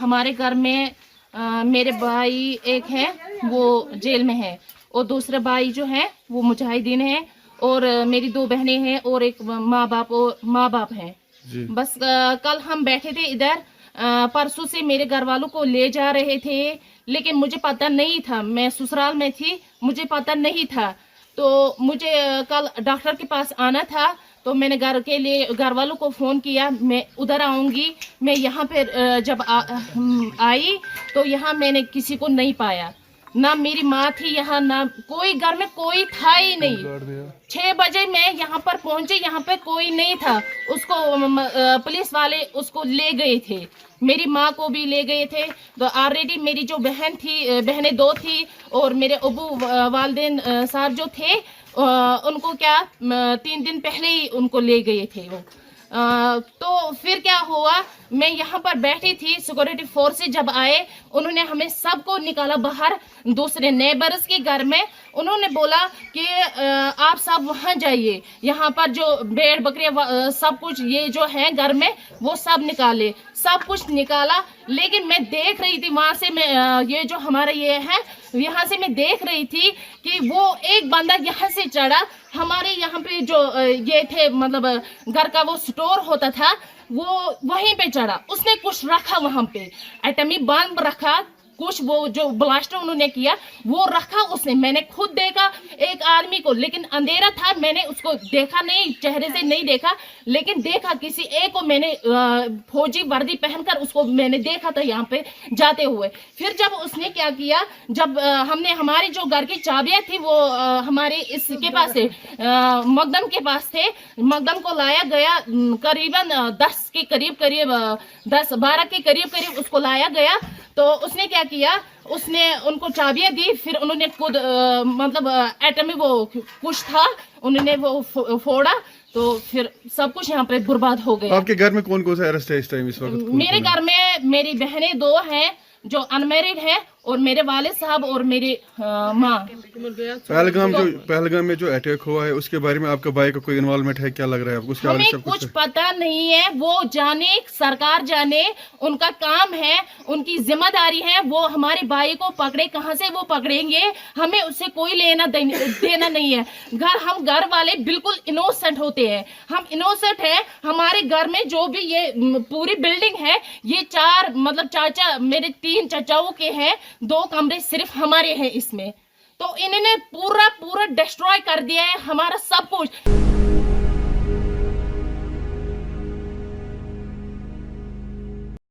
हमारे घर में मेरे भाई एक है वो जेल में है और दूसरा भाई जो है वो मुजाहिदीन है और मेरी 2 बहनें हैं और एक माँ बाप हैं। बस कल हम बैठे थे इधर, परसों से मेरे घर वालों को ले जा रहे थे, लेकिन मुझे पता नहीं था, मैं ससुराल में थी, मुझे पता नहीं था। तो मुझे कल डॉक्टर के पास आना था, तो मैंने घर वालों को फ़ोन किया, मैं उधर आऊँगी। मैं यहाँ पे जब आई तो यहाँ मैंने किसी को नहीं पाया, ना मेरी माँ थी यहाँ, ना कोई घर में कोई था ही नहीं। 6 बजे मैं यहाँ पर पहुंचे, यहाँ पे कोई नहीं था। उसको पुलिस वाले उसको ले गए थे, मेरी माँ को भी ले गए थे। तो ऑलरेडी मेरी जो बहनें 2 थी और मेरे अबू वालिदैन साहब जो थे, उनको क्या 3 दिन पहले ही उनको ले गए थे वो। तो फिर क्या हुआ, मैं यहाँ पर बैठी थी, सिक्योरिटी फोर्स जब आए उन्होंने हमें सबको निकाला बाहर दूसरे नेबर्स के घर में। उन्होंने बोला कि आप सब वहाँ जाइए, यहाँ पर जो भेड़ बकरियाँ सब कुछ ये जो है घर में वो सब निकाले, सब कुछ निकाला। लेकिन मैं देख रही थी वहाँ से, मैं ये जो हमारा ये है यहाँ से मैं देख रही थी कि वो एक बंदा यहाँ से चढ़ा, हमारे यहाँ पे जो ये थे मतलब घर का वो स्टोर होता था वो वहीं पे चढ़ा, उसने कुछ रखा वहाँ पे, एटमी बम रखा, कुछ वो जो ब्लास्टर उन्होंने किया वो रखा उसने। मैंने खुद देखा एक आदमी को, लेकिन अंधेरा था, मैंने उसको देखा नहीं, चेहरे से नहीं देखा, लेकिन देखा किसी एक को मैंने फौजी वर्दी पहनकर उसको मैंने देखा था यहाँ पे जाते हुए। फिर जब उसने क्या किया, जब हमने हमारी जो घर की चाबियां थी वो हमारे इसके पास थे, मकदम के पास थे, मकदम को लाया गया, करीबन 10 के करीब 10-12 के करीब उसको लाया गया। तो उसने क्या किया, उसने उनको चाबियां दी, फिर उन्होंने खुद मतलब एटमी वो कुछ था उन्होंने वो फोड़ा, तो फिर सब कुछ यहाँ पे बर्बाद हो गया। आपके घर में कौन कौन सा अरेस्ट है इस टाइम इस वक्त? मेरे घर में मेरी बहनें 2 हैं जो अनमैरिड है और मेरे वालिद साहब और मेरी माँ। पहलगाम में जो अटैक हुआ है उसके बारे में आपका भाई का कोई इन्वॉल्वमेंट है, क्या लग रहा है आपको? हमें कुछ पता नहीं है, वो जाने, सरकार जाने, उनका काम है, उनकी जिम्मेदारी है, वो हमारे भाई को पकड़े, कहाँ से वो पकड़ेंगे, हमें उससे कोई लेना देना नहीं है। हम घर वाले बिल्कुल इनोसेंट होते हैं, हम इनोसेंट हैं। हमारे घर में जो भी ये पूरी बिल्डिंग है, ये 4 मतलब चाचा मेरे 3 चाचाओं के हैं, 2 कमरे सिर्फ हमारे हैं इसमें। तो इन्होंने पूरा डिस्ट्रॉय कर दिया है हमारा सब कुछ।